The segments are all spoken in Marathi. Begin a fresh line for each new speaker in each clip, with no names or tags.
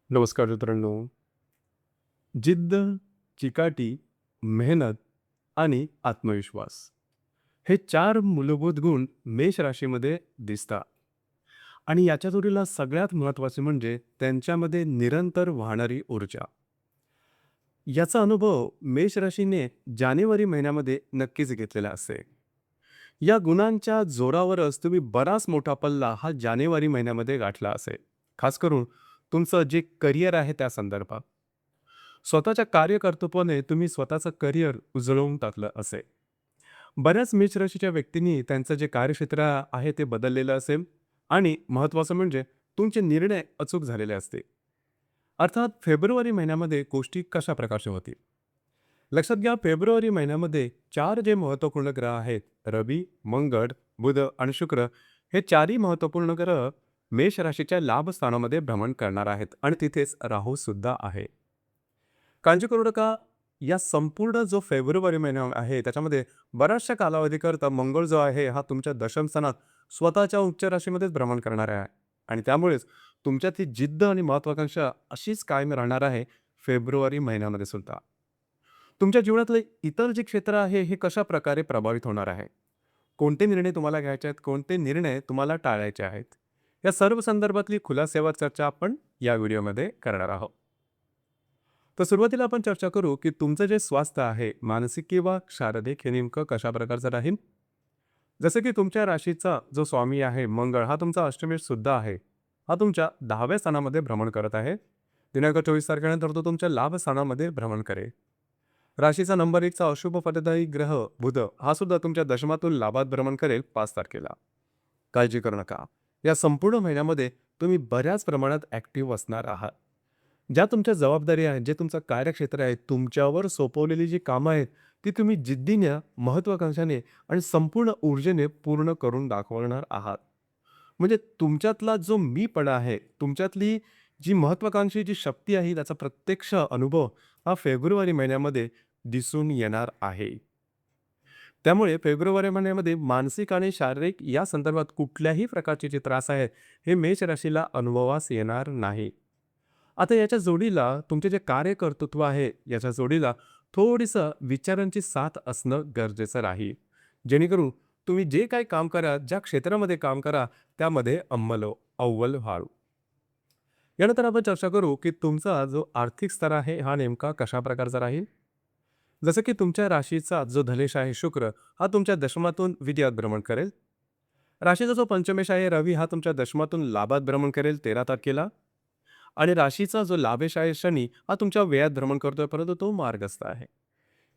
नमस्कार मित्रांनो. जिद्द, चिकाटी, मेहनत आणि आत्मविश्वास हे 4 मूलभूत गुण मेष राशीमध्ये दिसतात. आणि याच्या जोडीला सगळ्यात महत्त्वाचे म्हणजे त्यांच्यामध्ये निरंतर वाहणारी ऊर्जा. याचा अनुभव मेष राशीने जानेवारी महिन्यामध्ये नक्कीच घेतलेला असेल. या गुणांच्या जोरावरच तुम्ही बराच मोठा पल्ला हा जानेवारी महिन्यामध्ये गाठला असेल. खास करून तुमचं जे करिअर आहे त्या संदर्भात. स्वतःच्या कार्यकर्तृत्वाने तुम्ही स्वतःचं करिअर उजळवून टाकलं असेल. बऱ्याच मेष राशीच्या व्यक्तींनी त्यांचं जे कार्यक्षेत्र आहे ते बदललेलं असेल आणि महत्त्वाचं म्हणजे तुमचे निर्णय अचूक झालेले असते. अर्थात फेब्रुवारी महिन्यामध्ये गोष्टी कशा प्रकारच्या होतील? लक्षात घ्या, फेब्रुवारी महिन्यामध्ये 4 जे महत्त्वपूर्ण ग्रह आहेत, रवी, मंगळ, बुध आणि शुक्र, हे 4ही महत्त्वपूर्ण ग्रह मेष राशीच्या लाभ स्थानामध्ये भ्रमण करणार आहेत आणि तिथेच राहू सुद्धा आहे. काळजी करू नका. या संपूर्ण जो फेब्रुवारी महिना आहे त्याच्यामध्ये बऱ्याचशा कालावधीकरता मंगळ जो आहे हा तुमच्या दशम स्थानात स्वतःच्या उच्च राशीमध्येच भ्रमण करणार आहे आणि त्यामुळेच तुमच्यात ही जिद्द आणि महत्वाकांक्षा अशीच कायम राहणार आहे फेब्रुवारी महिन्यामध्ये सुद्धा. तुमच्या जीवनातले इतर जे क्षेत्र आहे हे कशा प्रकारे प्रभावित होणार आहे? कोणते निर्णय तुम्हाला घ्यायचे आहेत, कोणते निर्णय तुम्हाला टाळायचे आहेत, या सर्व संदर्भातली खुलासेवर चर्चा आपण या व्हिडिओमध्ये करणार आहोत. तर सुरुवातीला आपण चर्चा करू की तुमचं जे स्वास्थ्य आहे मानसिक किंवा शारीरिक हे नेमकं कशा प्रकारचं राहील. जसं की तुमच्या राशीचा जो स्वामी आहे मंगळ हा तुमचा अष्टमेश सुद्धा आहे. हा तुमच्या 10व्या स्थानामध्ये भ्रमण करत आहे. दिनांक 24 तारखेनंतर तो तुमच्या लाभ स्थानामध्ये भ्रमण करेल. राशीचा नंबर 1चा अशुभ फलदायी ग्रह बुध हा सुद्धा तुमच्या दशमातून लाभात भ्रमण करेल 5 तारखेला. काळजी करू नका. या संपूर्ण महिन्यामध्ये तुम्ही बऱ्याच प्रमाणात ॲक्टिव्ह असणार आहात. ज्या तुमच्या जबाबदारी आहेत, जे तुमचं कार्यक्षेत्र आहे, तुमच्यावर सोपवलेली जी कामं आहेत, ती तुम्ही जिद्दीने, महत्त्वाकांक्षाने आणि संपूर्ण ऊर्जेने पूर्ण करून दाखवणार आहात. म्हणजे तुमच्यातला जो मीपणा आहे, तुमच्यातली जी महत्त्वाकांक्षी जी शक्ती आहे, त्याचा प्रत्यक्ष अनुभव हा फेब्रुवारी महिन्यामध्ये दिसून येणार आहे. त्यामुळे फेब्रुवारी महिन्यामध्ये मानसिक आणि शारीरिक या संदर्भात कुठल्याही प्रकारचे जे त्रास आहेत, हे मेष राशीला अनुभवास येणार नाही. आता याच्या जोडीला तुमचे जे कार्यकर्तृत्व आहे, याच्या जोडीला थोडीसं विचारांची साथ असणं गरजेचं राहील. जेणेकरून तुम्ही जे काही काम करा, ज्या क्षेत्रामध्ये काम करा, त्यामध्ये अव्वल व्हाल. यानंतर आपण चर्चा करू, की तुमचा जो आर्थिक स्तर आहे, हा नेमका कशा प्रकारचा राहील. जसं की तुमच्या राशीचा जो धनेश आहे शुक्र, हा तुमच्या दशमातून विजयात भ्रमण करेल. राशीचा जो पंचमेश आहे रवी, हा तुमच्या दशमातून लाभात भ्रमण करेल 13 तारखेला. आणि राशीचा जो लाभेश आहे शनी, हा तुमच्या व्ययात भ्रमण करतोय, परंतु तो मार्गस्थ आहे.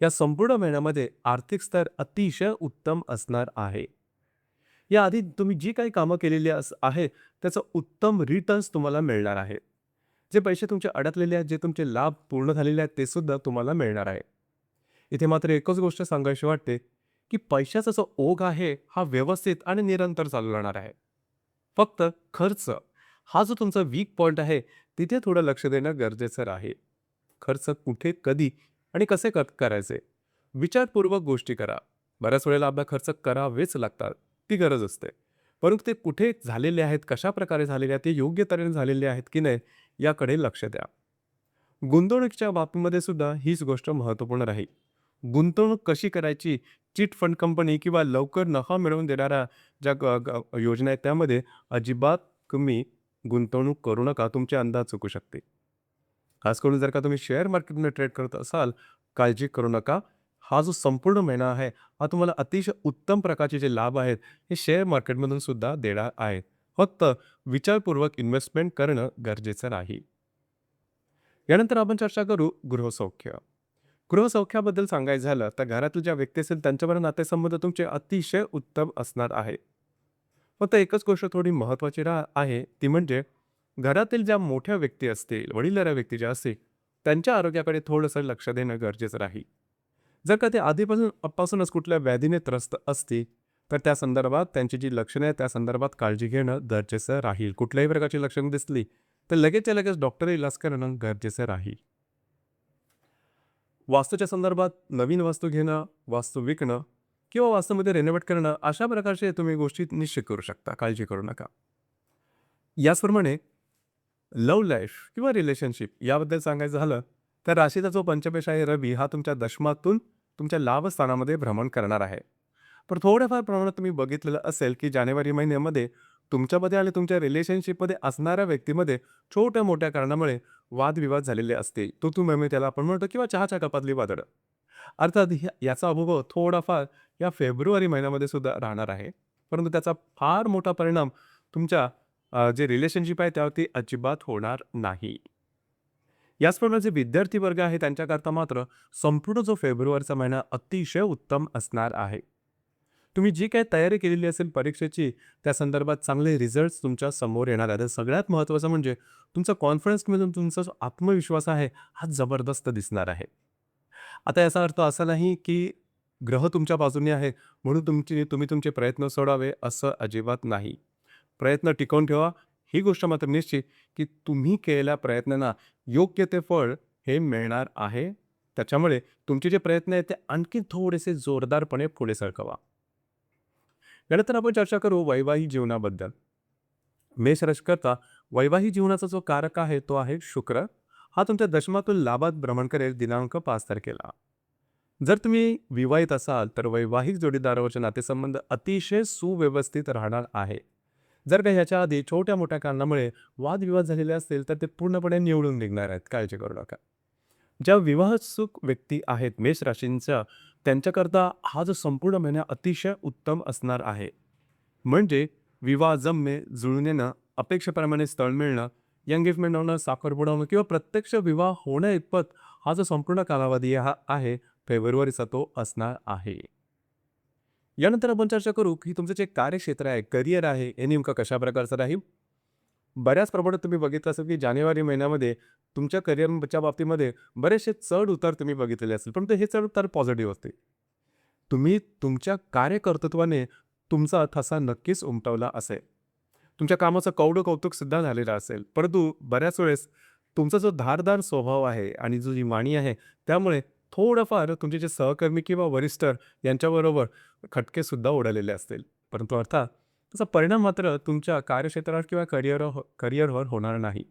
या संपूर्ण महिन्यामध्ये आर्थिक स्तर अतिशय उत्तम असणार आहे. याआधी तुम्ही जी काही कामं केलेली आहे, त्याचं उत्तम रिटर्न्स तुम्हाला मिळणार आहे. जे पैसे तुमचे अडकलेले आहेत, जे तुमचे लाभ पूर्ण झालेले आहेत, ते सुद्धा तुम्हाला मिळणार आहे. इथे मात्र एकच गोष्ट सांगावीशी वाटते, की पैशाचा जो ओघ आहे, हा व्यवस्थित आणि निरंतर चालू राहणार आहे. फक्त खर्च हा जो तुमचा वीक पॉइंट आहे, तिथे थोडं लक्ष देणं गरजेचं राहील. खर्च कुठे, कधी आणि कसे करायचे? विचारपूर्वक गोष्टी करा. बऱ्याच वेळेला आपला खर्च करावेच लागतात. ती गरज असते. परंतु ते कुठे झालेले आहेत, कशाप्रकारे झालेले आहेत, ते योग्य तऱ्हेने झालेले आहेत की नाही, याकडे लक्ष द्या. गुंतवणुकीच्या बाबतीमध्ये सुद्धा हीच गोष्ट महत्त्वपूर्ण राहील. गुंतवणूक कशी करायची? चिट फंड कंपनी किंवा लवकर नफा मिळवून देणाऱ्या ज्या योजना आहेत, त्यामध्ये अजिबात तुम्ही गुंतवणूक करू नका. तुमचे अंदाज चुकू शकते. खास करून जर का तुम्ही शेअर मार्केटमध्ये ट्रेड करत असाल, काळजी करू नका. हा जो संपूर्ण महिना आहे, हा तुम्हाला अतिशय उत्तम प्रकारचे जे लाभ आहेत, हे शेअर मार्केटमधून सुद्धा देणार आहेत. फक्त विचारपूर्वक इन्व्हेस्टमेंट करणं गरजेचं नाही. यानंतर आपण चर्चा करू गृहसौख्य. गृहसौख्याबद्दल सांगायचं झालं तर घरातील ज्या व्यक्ती असतील त्यांच्याबरोबर नातेसंबंध तुमचे अतिशय उत्तम असणार आहे. फक्त एकच गोष्ट थोडी महत्त्वाची आहे, ती म्हणजे घरातील ज्या मोठ्या व्यक्ती असतील, वडीलधाऱ्या व्यक्ती ज्या असतील, त्यांच्या आरोग्याकडे थोडंसं लक्ष देणं गरजेचं राहील. जर का ते आधीपासूनच कुठल्या व्याधीने त्रस्त असतील, तर त्या संदर्भात त्यांची जी लक्षणे आहेत, त्या संदर्भात काळजी घेणं गरजेचं राहील. कुठल्याही प्रकारची लक्षणं दिसली, तर लगेचच्या लगेच डॉक्टर इलाज करणं गरजेचं राहील. वास्तूच्या संदर्भात नवीन वास्तू घेणं, वास्तू विकणं किंवा वास्तूमध्ये रेनोव्हेट करणं, अशा प्रकारचे तुम्ही गोष्टी निश्चित करू शकता. काळजी करू नका. याचप्रमाणे लव्ह लाईफ किंवा रिलेशनशिप याबद्दल सांगायचं झालं तर राशीचा जो पंचमेश आहे रवी हा तुमच्या दशमातून तुमच्या लाभस्थानामध्ये भ्रमण करणार आहे. पण थोड्याफार प्रमाणात तुम्ही बघितलेलं असेल की जानेवारी महिन्यामध्ये तुमच्यामध्ये आणि तुमच्या रिलेशनशिपमध्ये असणाऱ्या व्यक्तीमध्ये छोट्या मोठ्या कारणामुळे वादविवाद झालेले असते. तो तुम्ही त्याला आपण म्हणतो किंवा चहाच्या कपातली वादळं. अर्थात याचा अनुभव थोडाफार या फेब्रुवारी महिन्यामध्ये सुद्धा राहणार आहे. परंतु त्याचा फार मोठा परिणाम तुमच्या जे रिलेशनशिप आहे त्यावरती अजिबात होणार नाही. याचप्रमाणे जे विद्यार्थी वर्ग आहे त्यांच्याकरता मात्र संपूर्ण जो फेब्रुवारीचा महिना अतिशय उत्तम असणार आहे. तुम्ही जी काही तयारी केलेली असेल परीक्षेची त्या संदर्भात चांगले रिझल्ट्स तुमच्या समोर येणार आहेत. सगळ्यात महत्त्वाचं म्हणजे तुमचा कॉन्फिडन्स किंवा तुमचा जो आत्मविश्वास आहे हा जबरदस्त दिसणार आहे. आता याचा अर्थ असा नाही की ग्रह तुमच्या बाजूने आहे म्हणून तुम्ही तुमचे प्रयत्न सोडावे असं अजिबात नाही. प्रयत्न टिकवून ठेवा. ही गोष्ट मात्र निश्चित की तुम्ही केलेल्या प्रयत्नांना योग्य ते फळ हे मिळणार आहे. त्याच्यामुळे तुमचे जे प्रयत्न आहेत ते आणखी थोडेसे जोरदारपणे पुढे सरकवा. यानंतर आपण चर्चा करू वैवाहिक जीवनाबद्दल. मेष राशीकरता वैवाहिक जीवनाचा जो कारक आहे तो आहे शुक्र. हा तुमच्या दशमातून लाभात भ्रमण करेल दिनांक 5 तारखेला. जर तुम्ही विवाहित असाल तर वैवाहिक जोडीदारावरचे नातेसंबंध अतिशय सुव्यवस्थित राहणार आहे. जर का ह्याच्या आधी छोट्या मोठ्या कारणामुळे वादविवाद झालेले असतील तर ते पूर्णपणे निवडून निघणार आहेत. काळजी करू नका. ज्या विवाहसुख व्यक्ती आहेत मेष राशींच्या त्यांच्याकरता हा जो संपूर्ण महिना अतिशय उत्तम असणार आहे. म्हणजे विवाह जमणे, जुळून येणं, अपेक्षेप्रमाणे स्थळ मिळणं, एंगेजमेंट होणं, साखरपुडा होणं किंवा प्रत्यक्ष विवाह होण्याइतपत हा जो संपूर्ण कालावधी हा आहे फेब्रुवारीचा तो असणार आहे. यानंतर आपण चर्चा करू की तुमचं जे कार्यक्षेत्र आहे, करिअर आहे, हे नेमकं कशा प्रकारचं राहील. बऱ्याच प्रमाणात तुम्ही बघितलं असेल की जानेवारी महिन्यामध्ये तुमच्या करिअरच्या बाबतीमध्ये बरेचसे चढ उतार तुम्ही बघितलेले असेल, पण हे चढ उतार पॉझिटिव्ह असते. तुम्ही तुमच्या कार्यकर्तृत्वाने तुमचा ठसा नक्कीच उमटवला असेल. तुमच्या कामाचं कौडं कौतुक सुद्धा झालेलं असेल. परंतु बऱ्याच वेळेस तुमचा जो धारदार स्वभाव आहे आणि जो जी वाणी आहे त्यामुळे थोडंफार तुमचे जे सहकर्मी किंवा वरिष्ठ यांच्याबरोबर खटके सुद्धा उडालेले असतील. परंतु अर्थात त्याचा परिणाम मात्र तुमच्या कार्यक्षेत्रावर किंवा करिअरवर होणार नाही.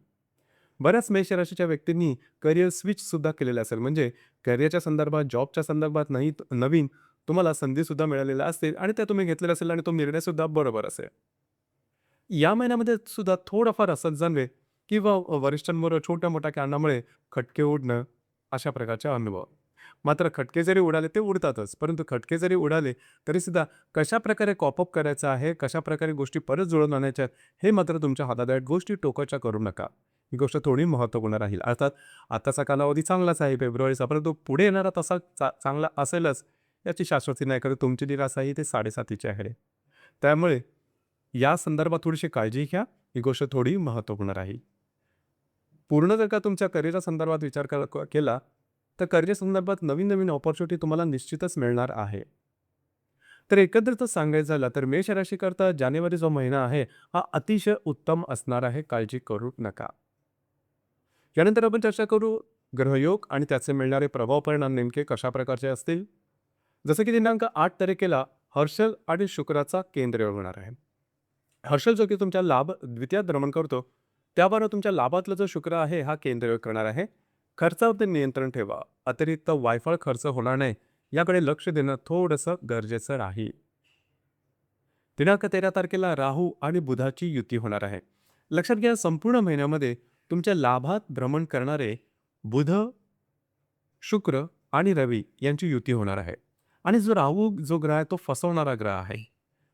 बऱ्याच मेष राशीच्या व्यक्तींनी करिअर स्विच सुद्धा केलेलं असेल. म्हणजे करिअरच्या संदर्भात, जॉबच्या संदर्भात नाही नवीन तुम्हाला संधीसुद्धा मिळालेल्या असतील आणि त्या तुम्ही घेतलेला असेल आणि तो निर्णयसुद्धा बरोबर असेल. या महिन्यामध्ये सुद्धा थोडंफार असंच जाणवेल किंवा वरिष्ठांबरोबर छोट्या-मोठ्या कारणामुळे खटके उडणं, अशा प्रकारचे अनुभव. मात्र खटके जरी उडाले ते उडतातच. परंतु खटके जरी उडाले तरीसुद्धा कशाप्रकारे कॉप अप करायचं आहे, कशाप्रकारे गोष्टी परत जुळवून आणायच्या आहेत, हे मात्र तुमच्या हातात आहेत. गोष्टी टोकाच्या करू नका. ही गोष्ट थोडी महत्त्वपूर्ण राहील. अर्थात आताचा कालावधी चांगलाच आहे फेब्रुवारीचा, परंतु पुढे येणारा तसा चांगला असेलच याची शाश्वती नाही. कारण तुमची निराशा ही ते 7.5ची आहे. त्यामुळे या संदर्भात थोडीशी काळजी घ्या. ही गोष्ट थोडी महत्त्वपूर्ण राहील. पूर्ण जर का तुमच्या करिअरच्या संदर्भात विचार केला तर करिअर संदर्भात नवीन-नवीन अपॉर्च्युनिटी तुम्हाला निश्चितच मिळणार आहे. तर एकंदरीतच सांगायचं झालं तर मेष राशीकरता जानेवारी जो महिना आहे हा अतिशय उत्तम असणार आहे. काळजी करू नका. यानंतर आपण चर्चा करू ग्रहयोग आणि त्याचे मिळणारे प्रभाव परिणाम नेमके कशा प्रकारचे असतील. जसं की दिनांक 8 तारखेला हर्षल आणि शुक्राचा केंद्रयोग होणार आहे. हर्षल जो की तुमच्या लाभ द्वितीयात भ्रमण करतो त्याबरोबर तुमच्या लाभातला जो शुक्र आहे हा केंद्रयोग करणार आहे. खर्चावरती नियंत्रण ठेवा. अतिरिक्त वायफळ खर्च होणार नाही याकडे लक्ष देणं थोडंसं गरजेचं राहील. दिनांक 13 तारखेला राहू आणि बुधाची युती होणार आहे. लक्षात घ्या संपूर्ण महिन्यामध्ये तुमच्या लाभात भ्रमण करणारे बुध, शुक्र आणि रवी यांची युती होणार आहे. आणि जो राहू जो ग्रह आहे तो फसवणारा ग्रह आहे.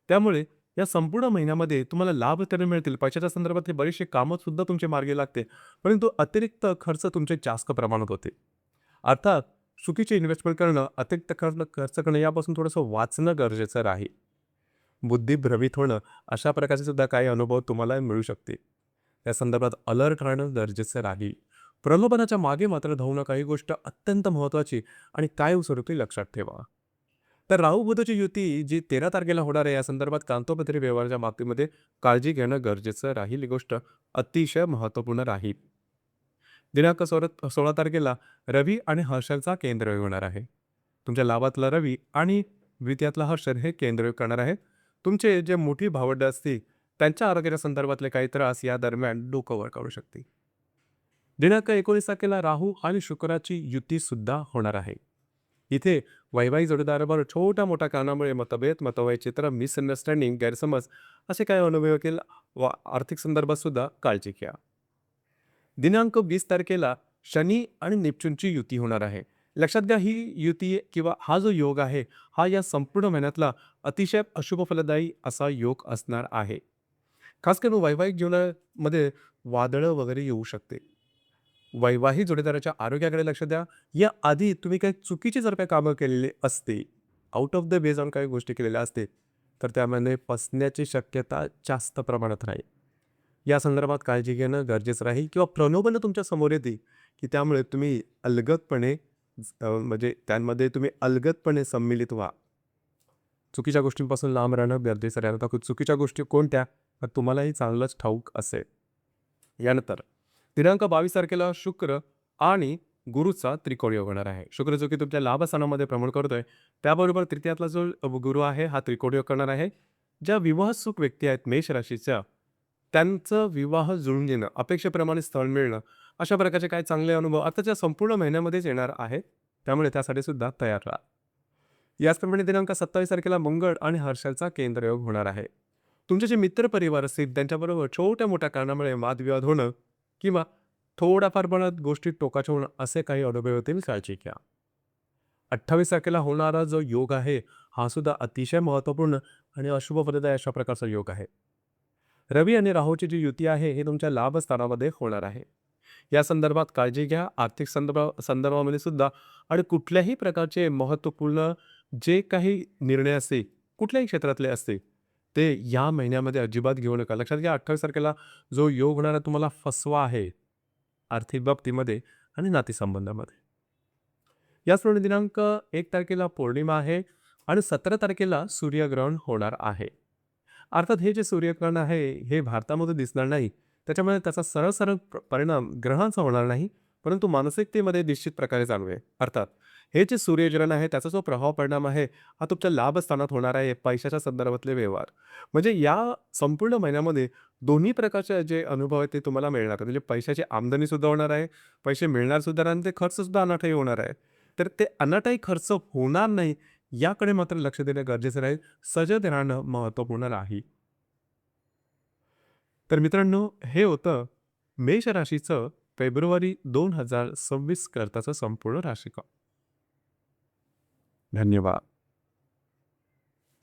त्यामुळे या संपूर्ण महिन्यामध्ये तुम्हाला लाभ तर मिळतील. पैशाच्या संदर्भातले बरेचसे कामं सुद्धा तुमचे मार्गी लागते. परंतु अतिरिक्त खर्च तुमचे जास्त प्रमाणात होते. अर्थात चुकीचे इन्व्हेस्टमेंट करणं, अतिरिक्त खर्च करणं यापासून थोडंसं वाचणं गरजेचं राहील. बुद्धी भ्रमित होणं अशा प्रकारचे सुद्धा काही अनुभव तुम्हाला मिळू शकते. या संदर्भात अलर्ट राहणं गरजेचं राहील. प्रलोभनाच्या मागे मात्र धावू नका. ही गोष्ट अत्यंत महत्त्वाची आणि कायमस्वरूपी लक्षात ठेवा. तर राहू बुधची युती जी 13 तारखेला होणार आहे या संदर्भात कांतोपत्री व्यवहाराच्या बाबतीमध्ये काळजी घेणं गरजेचं राहील. ही गोष्ट अतिशय महत्त्वपूर्ण राहील. दिनांक 16 तारखेला रवी आणि हर्षलचा केंद्रयोग होणार आहे. तुमच्या लाभातला रवी आणि द्वितीयातला हर्षल हे केंद्रयोग करणार आहे. तुमचे जे मोठी भावंडं असतील त्यांच्या आरोग्याच्या संदर्भातले काही त्रास या दरम्यान डोकं वर काढू शकते. दिनांक 19 तारखेला राहू आणि शुक्राची युती सुद्धा होणार आहे. इथे वैवाहिक जोडीदाराबरोबर छोट्या मोठ्या कारणामुळे मतभेद, मतवैचित्र, मिसअंडरस्टँडिंग, गैरसमज असे काही अनुभव येतील व आर्थिक संदर्भात सुद्धा काळजी घ्या. दिनांक 20 तारखेला शनी आणि नेपच्यूनची युती होणार आहे. लक्षात घ्या, ही युती किंवा हा जो योग आहे, हा या संपूर्ण महिन्यातला अतिशय अशुभ फलदायी असा योग असणार आहे. खास करून वैवाहिक जीवनामध्ये वादळं वगैरे येऊ शकते. वैवाहिक जोडीदाराच्या आरोग्याकडे लक्ष द्या. या आधी तुम्ही काही चुकीची जर काही कामं केलेली असते, आउट ऑफ द वे जाऊन काही गोष्टी केलेल्या असते, तर त्यामध्ये फसण्याची शक्यता जास्त प्रमाणात राहील. या संदर्भात काळजी घेणं गरजेचं राहील किंवा प्रलोभनं तुमच्या समोर येतील, की त्यामुळे तुम्ही अलगदपणे म्हणजे त्यामध्ये तुम्ही अलगदपणे सम्मिलित व्हा. चुकीच्या गोष्टींपासून लांब राहणं गरजेचं आहे. आता चुकीच्या गोष्टी कोणत्या? तर तुम्हालाही चांगलंच ठाऊक असेल. यानंतर दिनांक 22 तारखेला शुक्र आणि गुरुचा त्रिकोण योग होणार आहे. शुक्र जो की तुमच्या लाभस्थानामध्ये भ्रमण करतोय, त्याबरोबर तृतीयातला जो गुरु आहे, हा त्रिकोण योग करणार आहे. ज्या विवाहसुख व्यक्ती आहेत मेष राशीच्या, त्यांचं विवाह जुळून येणं, अपेक्षेप्रमाणे स्थळ मिळणं, अशा प्रकारचे काही चांगले अनुभव आताच्या संपूर्ण महिन्यामध्येच येणार आहेत. त्यामुळे त्यासाठी सुद्धा तयार राहा. याचप्रमाणे दिनांक 27 तारखेला मंगळ आणि हर्षलचा केंद्रयोग होणार आहे. तुमचे जे मित्रपरिवार असतील त्यांच्याबरोबर छोट्या-मोठ्या कारणामुळे वादविवाद होणं किंवा थोड्याफार प्रमाणात गोष्टी टोकाच्या होणं असे काही अनुभव होतील, काळजी घ्या. 28 तारखेला होणारा जो योग आहे, हा सुद्धा अतिशय महत्त्वपूर्ण आणि अशुभ फलदायी अशा प्रकारचा योग आहे. रवी आणि राहूची जी युती आहे, हे तुमच्या लाभस्थानामध्ये होणार आहे. या संदर्भात काळजी घ्या. आर्थिक संदर्भामध्ये सुद्धा आणि कुठल्याही प्रकारचे महत्त्वपूर्ण जे काही निर्णय असतील, कुठल्याही क्षेत्रातले असतील, ते या महिन्यामध्ये अजिबात घेऊ नका. लक्षात घ्या, 28 तारखेला जो योग होणार आहे, तुम्हाला फसवा आहे आर्थिक बाबतीमध्ये आणि नातेसंबंधामध्ये. याचप्रमाणे दिनांक 1 तारखेला पौर्णिमा आहे आणि 17 तारखेला सूर्यग्रहण होणार आहे. अर्थात हे जे सूर्यग्रहण आहे, हे भारतामध्ये दिसणार नाही. त्याच्यामुळे त्याचा सरळ सरळ परिणाम ग्रहांचा होणार नाही, परंतु मानसिकतेमध्ये निश्चित प्रकारे जाणवेल. अर्थात हे जे सूर्यग्रहण आहे, त्याचा जो प्रभाव परिणाम आहे, हा तुमच्या लाभस्थानात होणार आहे, पैशाच्या संदर्भातले व्यवहार. म्हणजे या संपूर्ण महिन्यामध्ये दोन्ही प्रकारचे जे अनुभव आहेत, ते तुम्हाला मिळणार आहेत. म्हणजे पैशाची आमदनीसुद्धा होणार आहे, पैसे मिळणार सुद्धा आणि ते खर्चसुद्धा अनाठायी होणार आहे. तर ते अनाठायी खर्च होणार नाही, याकडे मात्र लक्ष देणं गरजेचं राहील. सजग राहणं महत्त्वपूर्ण राहील. तर मित्रांनो, हे होतं मेष राशीचं फेब्रुवारी 2026 करताचं संपूर्ण राशिफळ. धन्यवाद.